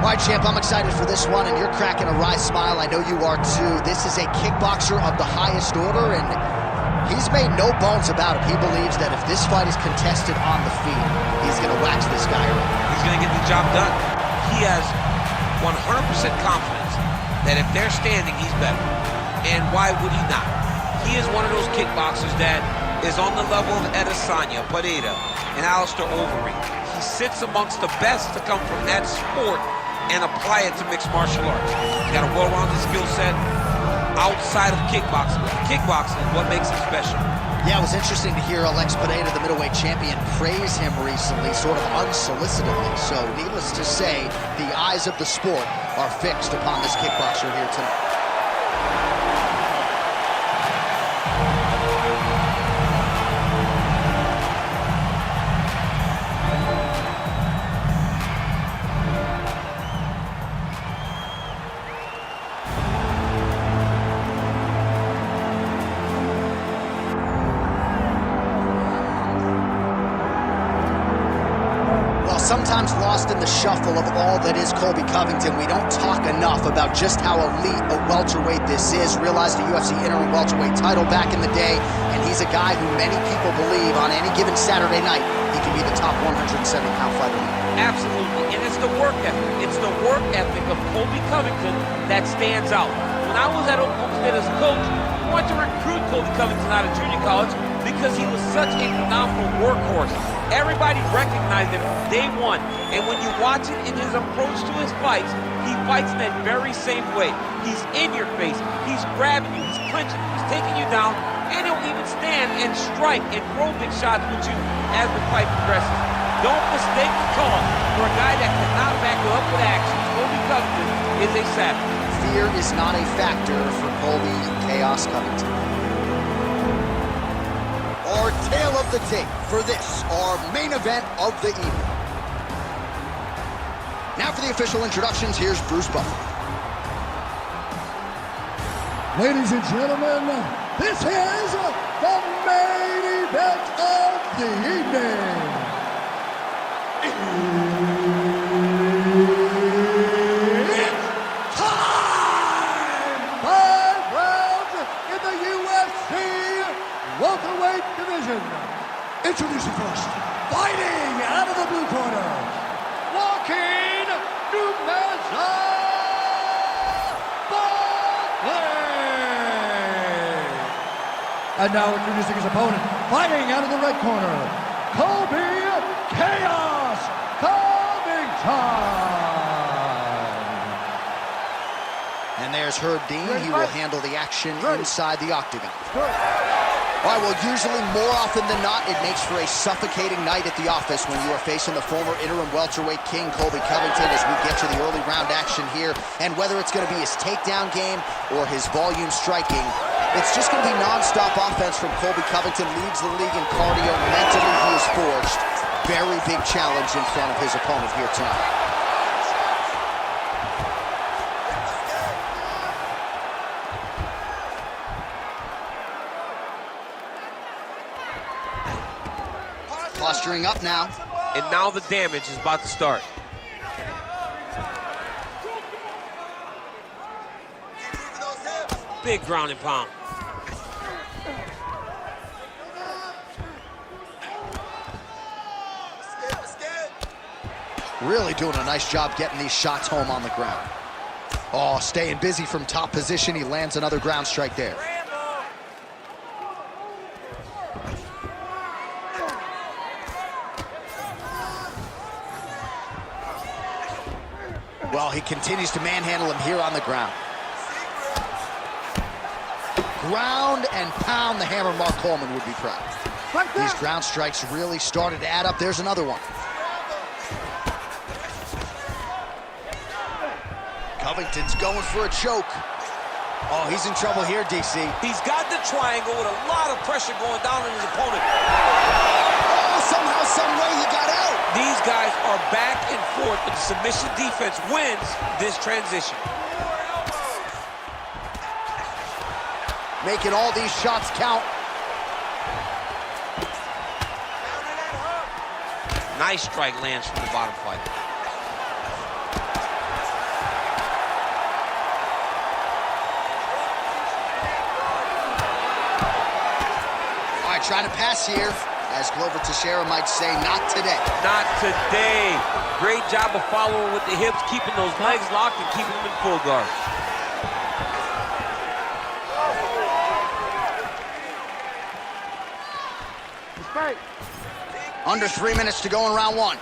All right, champ, I'm excited for this one, and you're cracking a wry smile. I know you are too. This is a kickboxer of the highest order, and he's made no bones about it. He believes that if this fight is contested on the feet, he's going to wax this guy around. He's going to get the job done. He has 100% confidence that if they're standing, he's better. And why would he not? He is one of those kickboxers that is on the level of Adesanya, Pereira, and Alistair Overeem. He sits amongst the best to come from that sport and apply it to mixed martial arts. He's got a well-rounded skill set outside of kickboxing. Kickboxing is what makes him special. Yeah, it was interesting to hear Alex Pereira, the middleweight champion, praise him recently, sort of unsolicitedly. So, needless to say, the eyes of the sport are fixed upon this kickboxer here tonight. Sometimes lost in the shuffle of all that is Colby Covington, we don't talk enough about just how elite a welterweight this is. Realized the UFC interim welterweight title back in the day, and he's a guy who many people believe on any given Saturday night he can be the top 170-pound fighter. Absolutely, and it's the work ethic. It's the work ethic of Colby Covington that stands out. When I was at Oklahoma State as a coach, I wanted to recruit Colby Covington out of junior college because he was such a phenomenal workhorse. Everybody recognized him day one, and when you watch it in his approach to his fights, he fights in that very same way. He's in your face, he's grabbing you, he's clinching you, he's taking you down, and he'll even stand and strike and throw big shots with you as the fight progresses. Don't mistake the call for a guy that cannot back you up with action. Colby Covington is a savage. Fear is not a factor for Colby Chaos Covington. Our tale of the tape for this, our main event of the evening. Now for the official introductions, here's Bruce Buckley. Ladies and gentlemen, this is the main event of the evening. It's time! 5 rounds in the UFC Welterweight division. Introducing first, fighting out of the blue corner, Joaquin Buckley. And now introducing his opponent, fighting out of the red corner, Colby Chaos Covington. And there's Herb Dean. He will handle the action inside the octagon. All right, well, usually, more often than not, it makes for a suffocating night at the office when you are facing the former interim welterweight king, Colby Covington, as we get to the early round action here. And whether it's going to be his takedown game or his volume striking, it's just going to be nonstop offense from Colby Covington. Leads the league in cardio. Mentally, he is forged. Very big challenge in front of his opponent here tonight. Posturing up now. And now the damage is about to start. Big ground and pound. Really doing a nice job getting these shots home on the ground. Oh, staying busy from top position. He lands another ground strike there. Well, he continues to manhandle him here on the ground. Ground and pound, the hammer. Mark Coleman would be proud. These ground strikes really started to add up. There's another one. Covington's going for a choke. Oh, he's in trouble here, DC. He's got the triangle with a lot of pressure going down on his opponent. Oh, somehow, some way he got out. These guys are back and forth, but the submission defense wins this transition. Making all these shots count. Nice strike lands from the bottom fighter. trying to pass here. As Glover Teixeira might say, not today. Not today. Great job of following with the hips, keeping those legs locked and keeping them in full guard. Under 3 minutes to go in round one.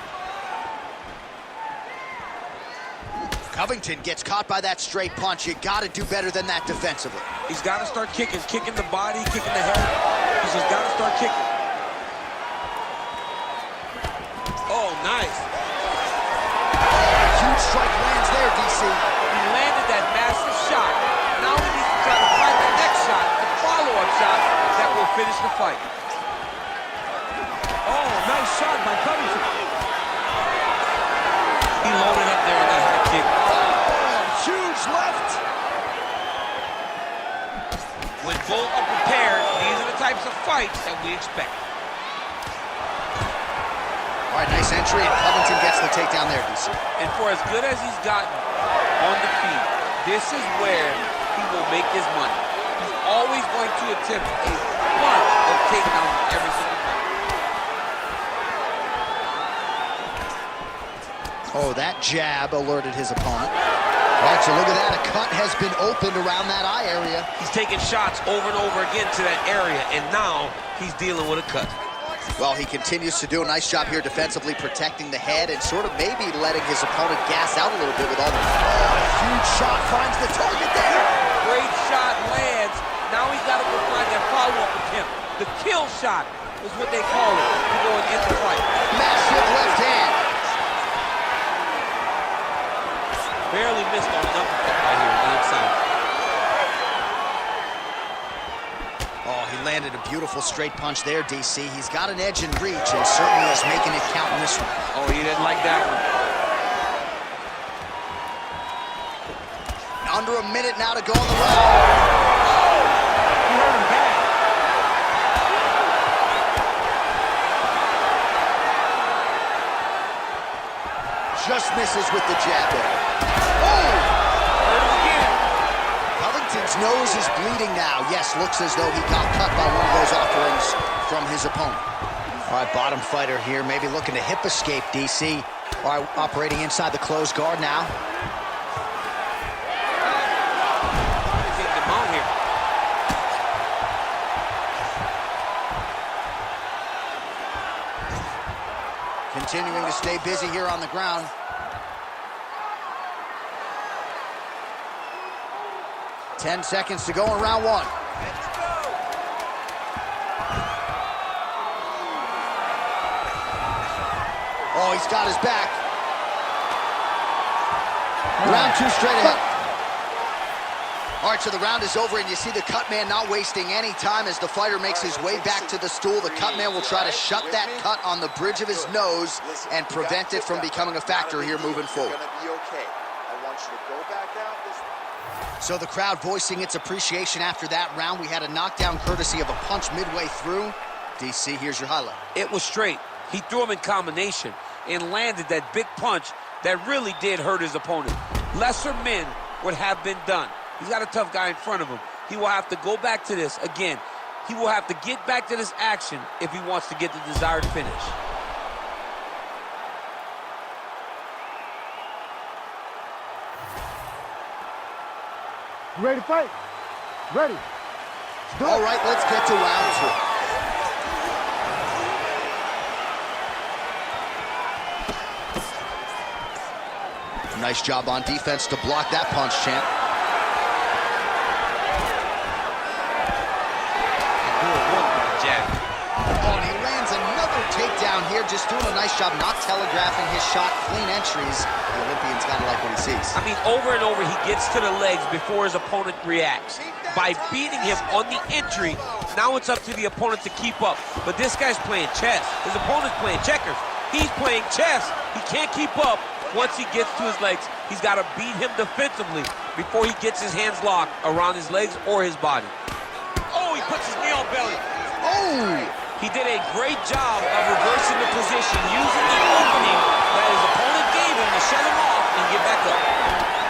Covington gets caught by that straight punch. You got to do better than that defensively. He's got to start kicking the body, kicking the head. He's just got to start kicking. Oh, nice. Huge strike lands there, DC. He landed that massive shot. Now he needs to try to find the next shot, the follow-up shot that will finish the fight. Oh, nice shot by Covington. He loaded up there on that high kick. Huge left. When both are prepared, these are the types of fights that we expect. All right, nice entry, and Covington gets the takedown there, DC. And for as good as he's gotten on the feet, this is where he will make his money. He's always going to attempt a bunch of takedowns every single fight. Oh, that jab alerted his opponent. All right, so look at that. A cut has been opened around that eye area. He's taking shots over and over again to that area, and now he's dealing with a cut. Well, he continues to do a nice job here defensively, protecting the head and sort of maybe letting his opponent gas out a little bit with all the... Oh, huge shot finds the target there. Great shot lands. Now he's got to go find that follow-up attempt. The kill shot is what they call it to go and end the fight. Massive left hand. Barely missed on an uppercut right here on the inside. Oh, he landed a beautiful straight punch there, DC. He's got an edge in reach and certainly is making it count in this one. Oh, he didn't like that one. Under a minute now to go in the round. He hurt him bad. Just misses with the jab there. Covington's nose is bleeding now. Yes, looks as though he got cut by one of those offerings from his opponent. All right, bottom fighter here, maybe looking to hip escape, DC. All right, operating inside the closed guard now. He's hitting him out here. Continuing to stay busy here on the ground. Ten seconds to go in round one. Oh, he's got his back. Round two straight ahead. All right, so the round is over, and you see the cut man not wasting any time as the fighter makes his way back to the stool. The cut man will try to shut that cut on the bridge of his nose and prevent it from becoming a factor here moving forward. So the crowd voicing its appreciation after that round. We had a knockdown courtesy of a punch midway through. DC, here's your highlight. It was straight. He threw him in combination and landed that big punch that really did hurt his opponent. Lesser men would have been done. He's got a tough guy in front of him. He will have to go back to this. Again, he will have to get back to this action if he wants to get the desired finish. You ready to fight? Ready. All right, let's get to round two. Nice job on defense to block that punch, champ. Oh, and he lands another takedown here, just doing a nice job not telegraphing his shot. Clean entries. The Olympian's kind of like what he sees. I mean, over and over, he gets to the legs before his opponent reacts. By beating him on the entry, now it's up to the opponent to keep up. But this guy's playing chess. His opponent's playing checkers. He's playing chess. He can't keep up. Once he gets to his legs, he's got to beat him defensively before he gets his hands locked around his legs or his body. Oh, he puts his knee on belly. Oh! He did a great job of reversing the position, using the opening that his opponent gave him to shut him off and get back up.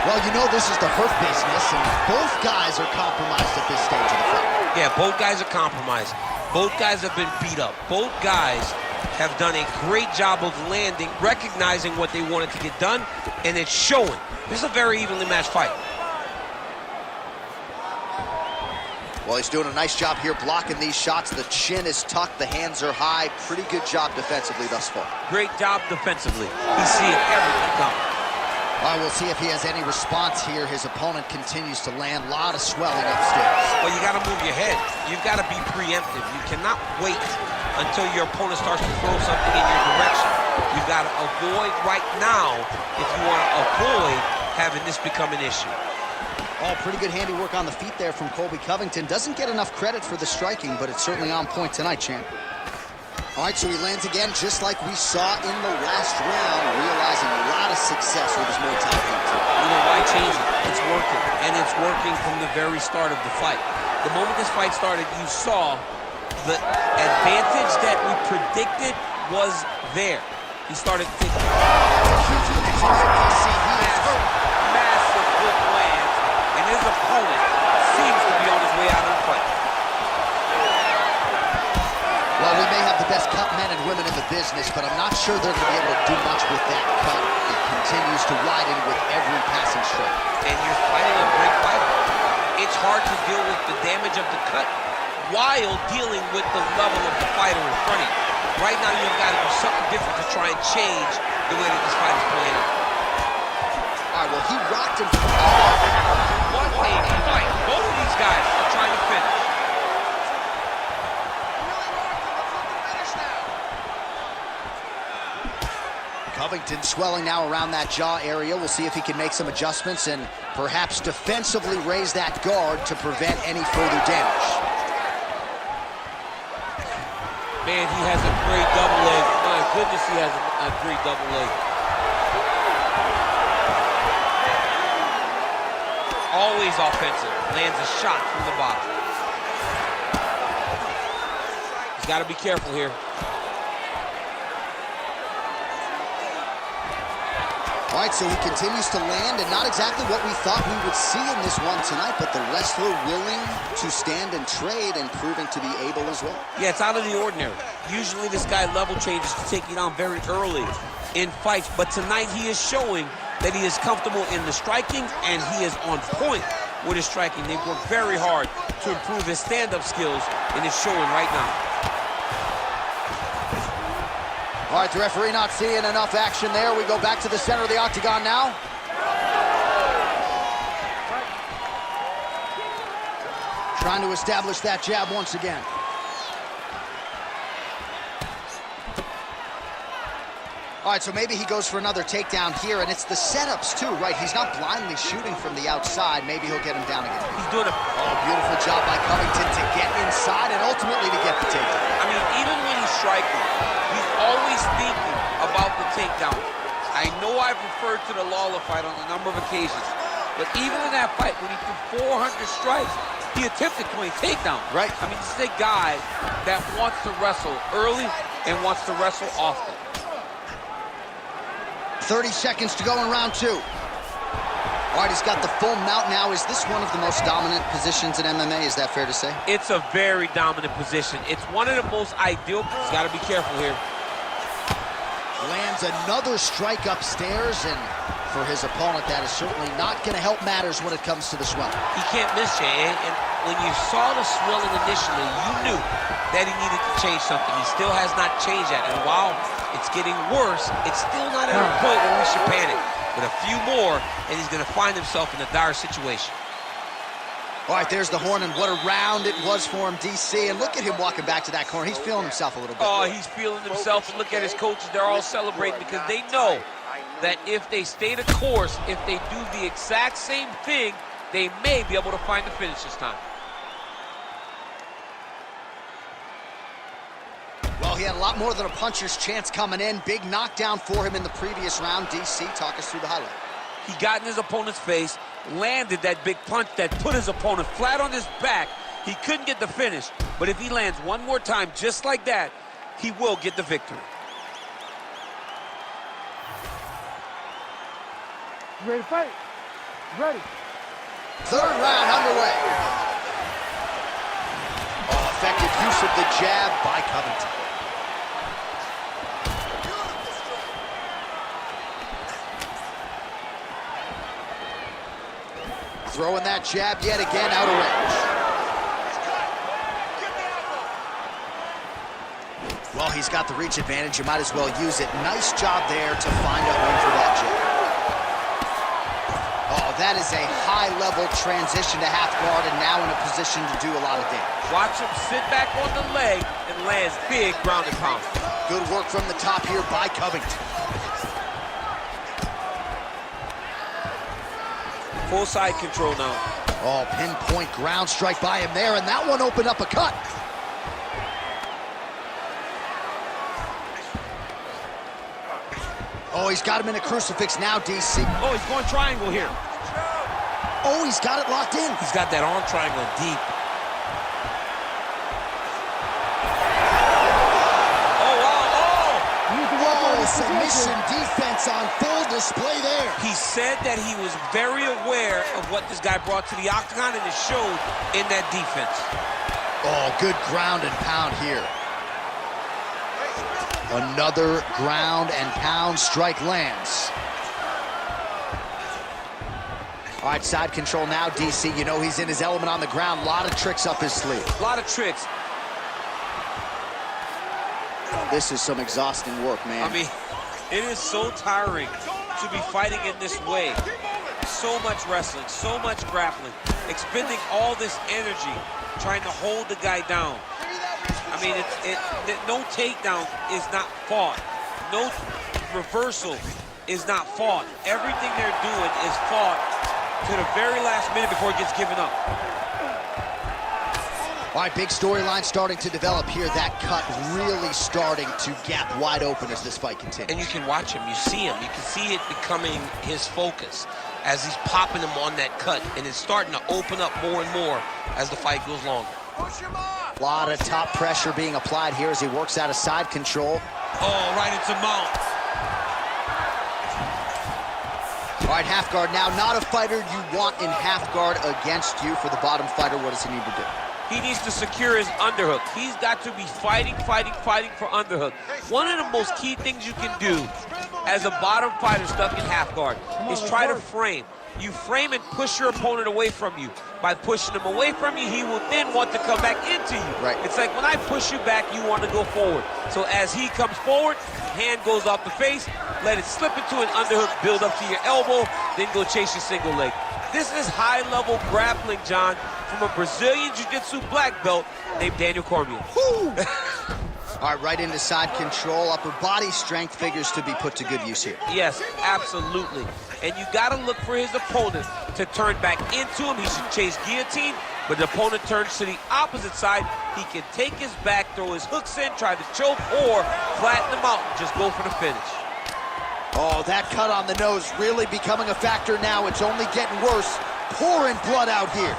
Well, you know this is the hurt business, and both guys are compromised at this stage of the fight. Yeah, both guys are compromised. Both guys have been beat up. Both guys have done a great job of landing, recognizing what they wanted to get done, and it's showing. This is a very evenly matched fight. Well, he's doing a nice job here blocking these shots. The chin is tucked, the hands are high. Pretty good job defensively thus far. Great job defensively. He's seeing everything coming. All right, we'll see if he has any response here. His opponent continues to land. A lot of swelling upstairs. Well, you got to move your head. You've got to be preemptive. You cannot wait until your opponent starts to throw something in your direction. You've got to avoid right now if you want to avoid having this become an issue. Oh, pretty good handiwork on the feet there from Colby Covington. Doesn't get enough credit for the striking, but it's certainly on point tonight, champ. All right, so he lands again just like we saw in the last round, realizing a lot of success with his Muay Thai feet. You know, why change it? It's working, and it's working from the very start of the fight. The moment this fight started, you saw the advantage that we predicted was there. He started thinking. Massive good lands, and his opponent seems to be on his way out of the fight. Well, we may have the best cut men and women in the business, but I'm not sure they're going to be able to do much with that cut. It continues to widen with every passing stroke. And you're fighting a great fighter. It's hard to deal with the damage of the cut while dealing with the level of the fighter in front of you. Right now, you've got to do something different to try and change the way that this fight is playing out. All right, well, he rocked him. What a fight. Both of these guys are trying to finish. Covington swelling now around that jaw area. We'll see if he can make some adjustments and perhaps defensively raise that guard to prevent any further damage. Man, he has a great double leg. My goodness, he has a great double leg. Always offensive. Lands a shot from the bottom. He's got to be careful here. All right, so he continues to land, and not exactly what we thought we would see in this one tonight, but the wrestler willing to stand and trade and proving to be able as well. Yeah, it's out of the ordinary. Usually this guy level changes to take you down very early in fights, but tonight he is showing that he is comfortable in the striking, and he is on point with his striking. They've worked very hard to improve his stand-up skills, and it's showing right now. All right, the referee not seeing enough action there. We go back to the center of the octagon now. Trying to establish that jab once again. All right, so maybe he goes for another takedown here, and it's the setups too, right? He's not blindly shooting from the outside. Maybe he'll get him down again. He's doing a beautiful job by Covington to get inside and ultimately to get the takedown. I mean, even when he's striking, he's always thinking about the takedown. I know I've referred to the Lawler fight on a number of occasions, but even in that fight, when he threw 400 strikes, he attempted 20 takedowns. Right. I mean, this is a guy that wants to wrestle early and wants to wrestle often. 30 seconds to go in round two. All right, he's got the full mount now. Is this one of the most dominant positions in MMA? Is that fair to say? It's a very dominant position. It's one of the most ideal. He's got to be careful here. Lands another strike upstairs, and for his opponent, that is certainly not going to help matters when it comes to the swelling. He can't miss, Jay. And when you saw the swelling initially, you knew that he needed to change something. He still has not changed that. And while it's getting worse, it's still not at a point where we should panic. But a few more, and he's going to find himself in a dire situation. All right, there's the horn, and what a round it was for him, DC. And look at him walking back to that corner. He's feeling himself a little bit. Oh, he's feeling himself. And look at his coaches. They're all celebrating because they know that if they stay the course, if they do the exact same thing, they may be able to find the finish this time. Well, he had a lot more than a puncher's chance coming in. Big knockdown for him in the previous round. DC, talk us through the highlight. He got in his opponent's face, landed that big punch that put his opponent flat on his back. He couldn't get the finish, but if he lands one more time just like that, he will get the victory. You ready to fight? Ready. Third round underway. Oh, effective use of the jab by Covington. Throwing that jab yet again out of range. Well, he's got the reach advantage. You might as well use it. Nice job there to find a home for that jab. Oh, that is a high-level transition to half guard and now in a position to do a lot of damage. Watch him sit back on the leg and lands big ground and pound. Good work from the top here by Covington. Full side control now. Oh, pinpoint ground strike by him there, and that one opened up a cut. Oh, he's got him in a crucifix now, DC. Oh, he's going triangle here. Oh, he's got it locked in. He's got that arm triangle deep. Oh, wow, Oh, submission defense on full display there. He said that he was very aware of what this guy brought to the octagon, and it showed in that defense. Oh, good ground and pound here. Another ground and pound strike lands. All right, side control now, DC. You know he's in his element on the ground. A lot of tricks up his sleeve. A lot of tricks. This is some exhausting work, man. I mean, it is so tiring to be fighting in this way. So much wrestling, so much grappling, expending all this energy trying to hold the guy down. I mean, no takedown is not fought. No reversal is not fought. Everything they're doing is fought to the very last minute before it gets given up. All right, big storyline starting to develop here. That cut really starting to gap wide open as this fight continues. And you can watch him, you see him. You can see it becoming his focus as he's popping him on that cut. And it's starting to open up more and more as the fight goes longer. A lot of top pressure being applied here as he works out of side control. Oh, right into mount. All right, half guard now. Not a fighter you want in half guard against you. For the bottom fighter, what does he need to do? He needs to secure his underhook. He's got to be fighting for underhook. One of the most key things you can do as a bottom fighter stuck in half guard is try to frame. You frame and push your opponent away from you. By pushing him away from you, he will then want to come back into you. Right. It's like when I push you back, you want to go forward. So as he comes forward, hand goes off the face, let it slip into an underhook, build up to your elbow, then go chase your single leg. This is high-level grappling, John, from a Brazilian Jiu-Jitsu black belt named Daniel Cormier. All right, right into side control. Upper body strength figures to be put to good use here. Yes, absolutely. And you got to look for his opponent to turn back into him. He should chase guillotine, but the opponent turns to the opposite side. He can take his back, throw his hooks in, try to choke, or flatten him out and just go for the finish. Oh, that cut on the nose really becoming a factor now. It's only getting worse. Pouring blood out here.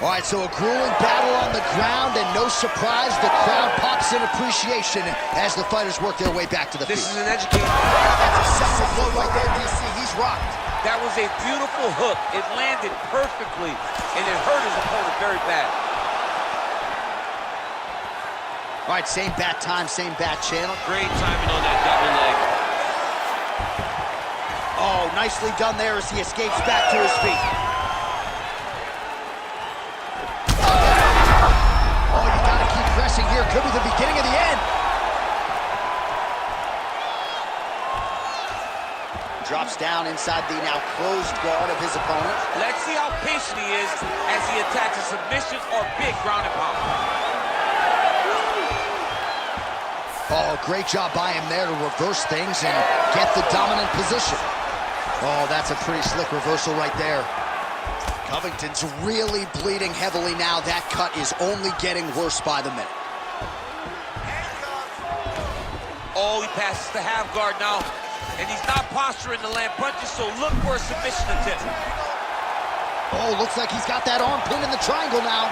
All right, so a grueling battle on the ground, and no surprise, the crowd pops in appreciation as the fighters work their way back to the feet. This is an educated. That's a separate blow right there, DC. He's rocked. That was a beautiful hook. It landed perfectly, and it hurt his opponent very bad. All right, same bat time, same bat channel. Great timing on that double leg. Oh, nicely done there as he escapes back to his feet. Oh, you gotta keep pressing here. Could be the beginning of the end. Drops down inside the now closed guard of his opponent. Let's see how patient he is as he attacks a submission or big ground and pound. Oh, great job by him there to reverse things and get the dominant position. Oh, that's a pretty slick reversal right there. Covington's really bleeding heavily now. That cut is only getting worse by the minute. Oh, he passes the half guard now, and he's not posturing to land punches, so look for a submission attempt. Oh, looks like he's got that arm pinned in the triangle now.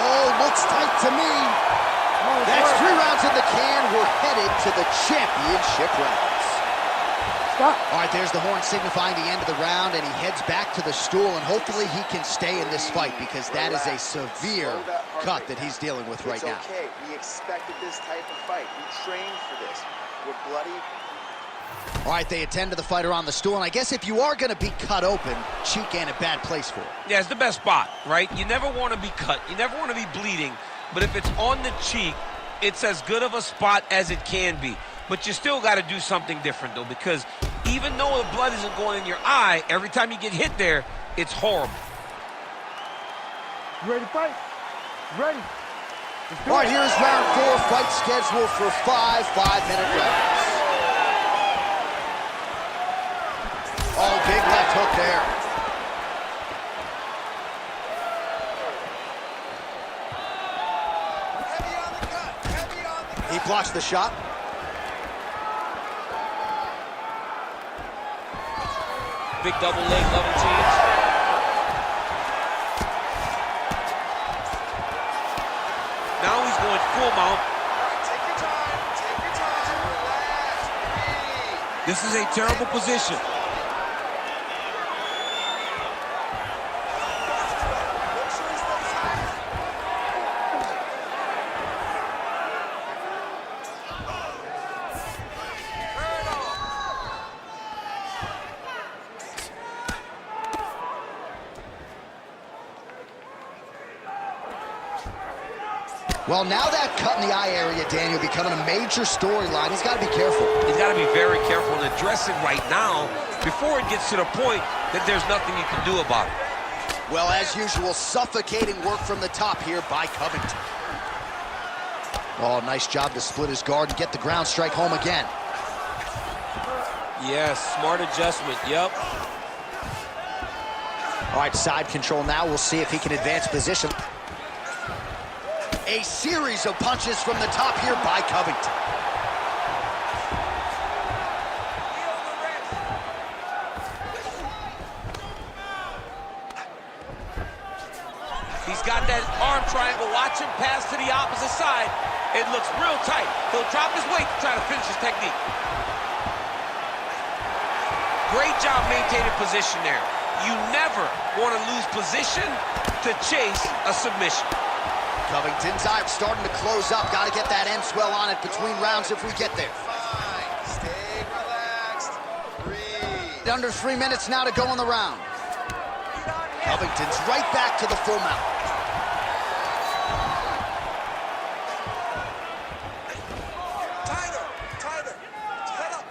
Oh, looks tight to me. That's 3 rounds in the can. We're headed to the championship rounds. Stop. All right, there's the horn signifying the end of the round, and he heads back to the stool, and hopefully he can stay in this fight because that is a severe cut that he's dealing with right now. It's okay. We expected this type of fight. We trained for this. We're bloody. All right, they attend to the fighter on the stool, and I guess if you are going to be cut open, cheek ain't a bad place for it. Yeah, it's the best spot, right? You never want to be cut. You never want to be bleeding. But if it's on the cheek, it's as good of a spot as it can be. But you still got to do something different, though, because even though the blood isn't going in your eye, every time you get hit there, it's horrible. You ready to fight? Ready. All right, here's round 4, fight scheduled for 5 5-minute rounds. Oh, big left hook there. Heavy on the cut. Heavy on the cut. He blocks the shot. Big double leg level change. Now he's going full mount. Take your time. Take your time. Relax. Breathe. This is a terrible position. Make sure he stays high. Turn off. Well, now that cut in the eye area, Daniel, becoming a major storyline. He's got to be careful. He's got to be very careful and address it right now before it gets to the point that there's nothing you can do about it. Well, as usual, suffocating work from the top here by Covington. Oh, nice job to split his guard and get the ground strike home again. Yes, smart adjustment, yep. All right, side control now. We'll see if he can advance position. A series of punches from the top here by Covington. He's got that arm triangle. Watch him pass to the opposite side. It looks real tight. He'll drop his weight to try to finish his technique. Great job maintaining position there. You never want to lose position to chase a submission. Covington's eye starting to close up. Got to get that end swell on it between rounds if we get there. Fine. Stay relaxed. Breathe. Under 3 minutes now to go in the round. Covington's right back to the full mount. Tighter. Tighter. Head up.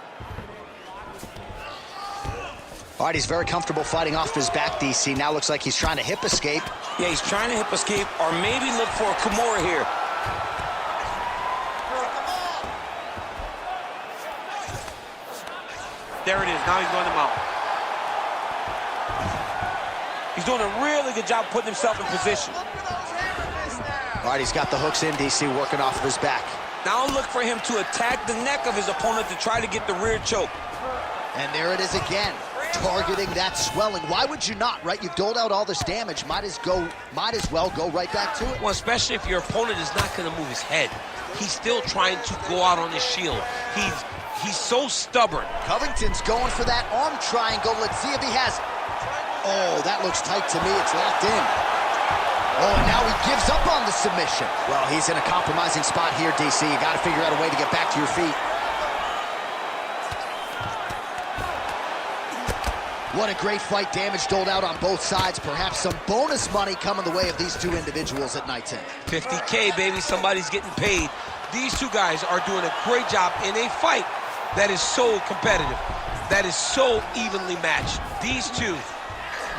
All right, he's very comfortable fighting off his back, DC. Now looks like he's trying to hip escape. Yeah, he's trying to hip escape or maybe look for a Kimura here. There it is. Now he's going to mount. He's doing a really good job putting himself in position. Look for those hammer fists now. All right, he's got the hooks in, DC, working off of his back. Now look for him to attack the neck of his opponent to try to get the rear choke. And there it is again, targeting that swelling. Why would you not, right? You've doled out all this damage. Might as well go right back to it. Well, especially if your opponent is not going to move his head. He's still trying to go out on his shield. He's so stubborn. Covington's going for that arm triangle. Let's see if he has it. Oh, that looks tight to me. It's locked in. Oh, and now he gives up on the submission. Well, he's in a compromising spot here, DC. You got to figure out a way to get back to your feet. What a great fight. Damage doled out on both sides. Perhaps some bonus money coming the way of these two individuals at night 10. $50K, baby. Somebody's getting paid. These two guys are doing a great job in a fight that is so competitive, that is so evenly matched. These two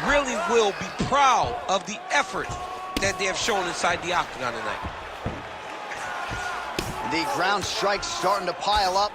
really will be proud of the effort that they have shown inside the octagon tonight. The ground strikes starting to pile up.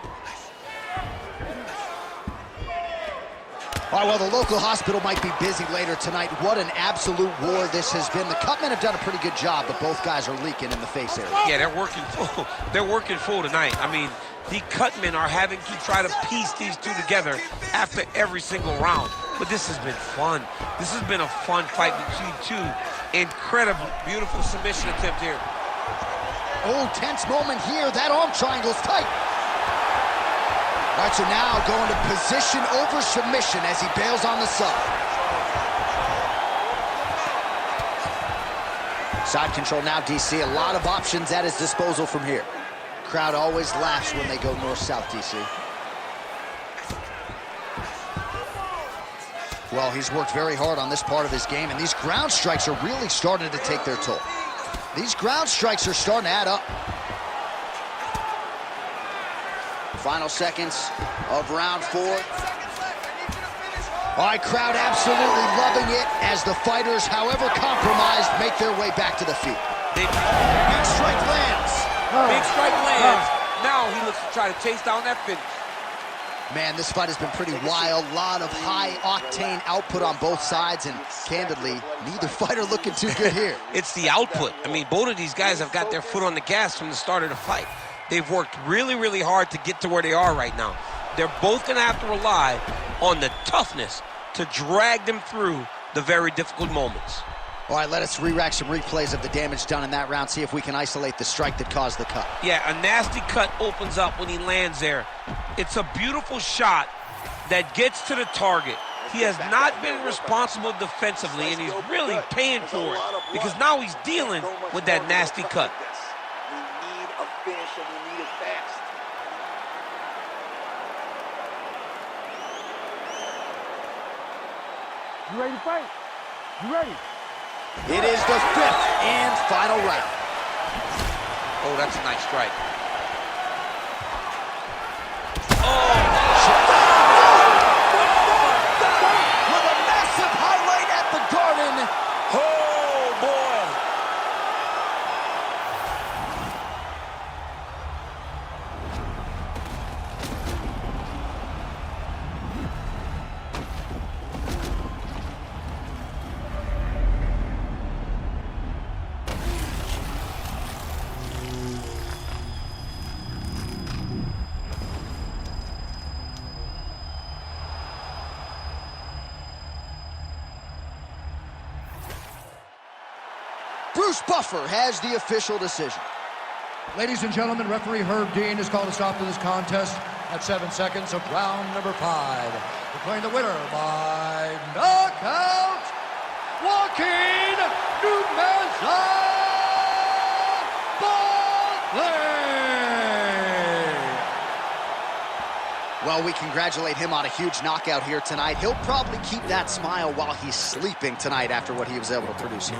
All right, well, the local hospital might be busy later tonight. What an absolute war this has been. The cutmen have done a pretty good job, but both guys are leaking in the face area. Yeah, they're working full. They're working full tonight. I mean, the cutmen are having to try to piece these two together after every single round. But this has been fun. This has been a fun fight between two incredible, beautiful submission attempt here. Oh, tense moment here. That arm triangle's tight. All right, so now going to position over submission as he bails on the sub. Side control now, DC. A lot of options at his disposal from here. Crowd always laughs when they go north-south, DC. Well, he's worked very hard on this part of his game, and these ground strikes are really starting to take their toll. These ground strikes are starting to add up. Final seconds of round 4. All right, crowd absolutely loving it as the fighters, however compromised, make their way back to the feet. Big strike lands. Big strike lands. Now he looks to try to chase down that finish. Man, this fight has been pretty wild. A lot of high-octane output on both sides, and candidly, neither fighter looking too good here. It's the output. I mean, both of these guys have got their foot on the gas from the start of the fight. They've worked really, really hard to get to where they are right now. They're both going to have to rely on the toughness to drag them through the very difficult moments. All right, let us re-rack some replays of the damage done in that round, see if we can isolate the strike that caused the cut. Yeah, a nasty cut opens up when he lands there. It's a beautiful shot that gets to the target. He has not been responsible defensively, and he's really paying for it because now he's dealing with that nasty cut. We need a finish, and we need it fast. You ready to fight? You ready? It is the 5th and final round. Oh, that's a nice strike. With a massive highlight at the Garden. Oh, boy. Bruce Buffer has the official decision. Ladies and gentlemen, referee Herb Dean has called a stop to this contest at 7 seconds of round number 5. Declaring the winner by knockout, Joaquin Buckley. Well, we congratulate him on a huge knockout here tonight. He'll probably keep that smile while he's sleeping tonight after what he was able to produce here.